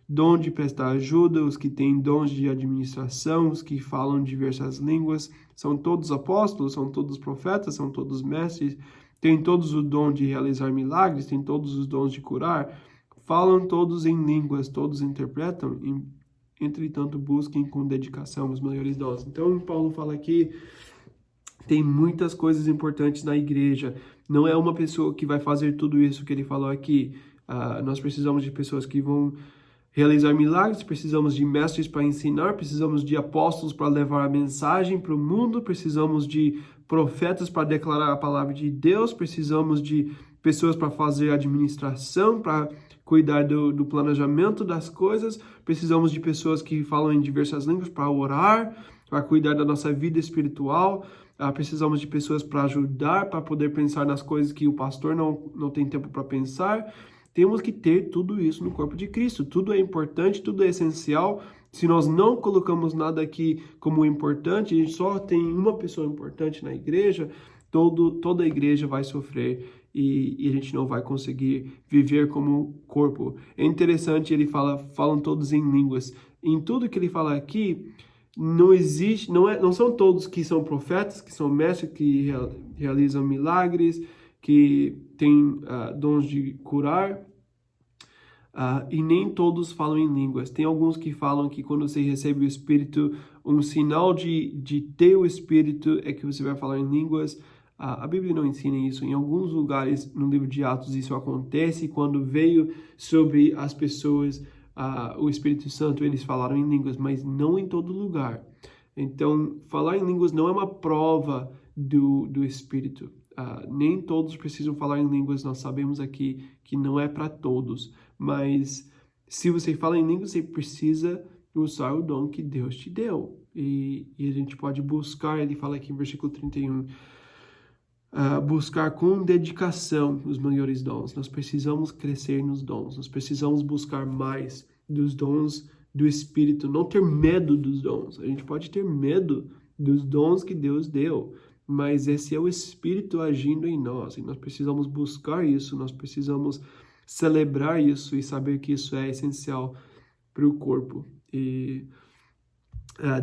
dom de prestar ajuda, os que têm dons de administração, os que falam diversas línguas. São todos apóstolos, são todos profetas, são todos mestres, têm todos o dom de realizar milagres, têm todos os dons de curar, falam todos em línguas, todos interpretam, entretanto busquem com dedicação os melhores dons. Então, Paulo fala aqui, tem muitas coisas importantes na igreja, não é uma pessoa que vai fazer tudo isso que ele falou aqui. Nós precisamos de pessoas que vão realizar milagres, precisamos de mestres para ensinar, precisamos de apóstolos para levar a mensagem para o mundo, precisamos de profetas para declarar a palavra de Deus, precisamos de pessoas para fazer administração, para cuidar do planejamento das coisas, precisamos de pessoas que falam em diversas línguas para orar, para cuidar da nossa vida espiritual, precisamos de pessoas para ajudar, para poder pensar nas coisas que o pastor não tem tempo para pensar. Temos que ter tudo isso no corpo de Cristo. Tudo é importante, tudo é essencial. Se nós não colocamos nada aqui como importante, a gente só tem uma pessoa importante na igreja, toda a igreja vai sofrer e a gente não vai conseguir viver como corpo. É interessante, ele falam todos em línguas. Em tudo que ele fala aqui, não são todos que são profetas, que são mestres, que realizam milagres, que têm dons de curar, e nem todos falam em línguas. Tem alguns que falam que quando você recebe o Espírito, um sinal de ter o Espírito é que você vai falar em línguas. A Bíblia não ensina isso. Em alguns lugares, no livro de Atos, isso acontece. Quando veio sobre as pessoas o Espírito Santo, eles falaram em línguas, mas não em todo lugar. Então, falar em línguas não é uma prova do Espírito. Nem todos precisam falar em línguas, nós sabemos aqui que não é para todos, mas se você fala em línguas, você precisa usar o dom que Deus te deu, e a gente pode buscar, ele fala aqui em versículo 31, buscar com dedicação os melhores dons. Nós precisamos crescer nos dons, nós precisamos buscar mais dos dons do Espírito, não ter medo dos dons. A gente pode ter medo dos dons que Deus deu, mas esse é o Espírito agindo em nós, e nós precisamos buscar isso, nós precisamos celebrar isso e saber que isso é essencial para o corpo. E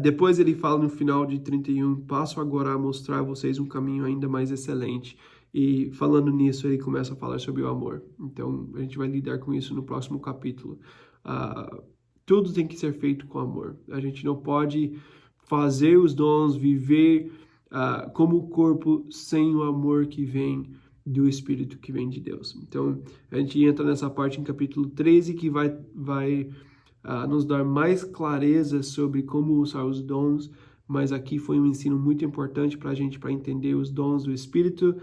depois ele fala no final de 31, passo agora a mostrar a vocês um caminho ainda mais excelente. E falando nisso, ele começa a falar sobre o amor. Então, a gente vai lidar com isso no próximo capítulo. Tudo tem que ser feito com amor. A gente não pode fazer os dons, viver como corpo sem o amor que vem do Espírito, que vem de Deus. Então, a gente entra nessa parte em capítulo 13, que vai nos dar mais clareza sobre como usar os dons, mas aqui foi um ensino muito importante para a gente, para entender os dons do Espírito.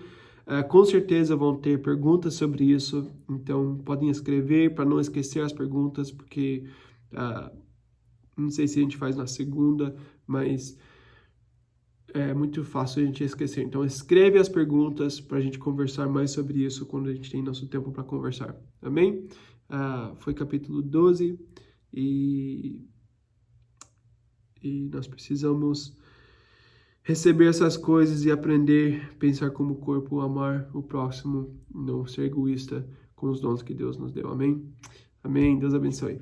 Com certeza vão ter perguntas sobre isso, então podem escrever para não esquecer as perguntas, porque não sei se a gente faz na segunda, mas é muito fácil a gente esquecer. Então escreve as perguntas para a gente conversar mais sobre isso quando a gente tem nosso tempo para conversar. Amém? Foi capítulo 12 e nós precisamos receber essas coisas e aprender a pensar como corpo, amar o próximo, não ser egoísta com os dons que Deus nos deu. Amém? Amém. Deus abençoe.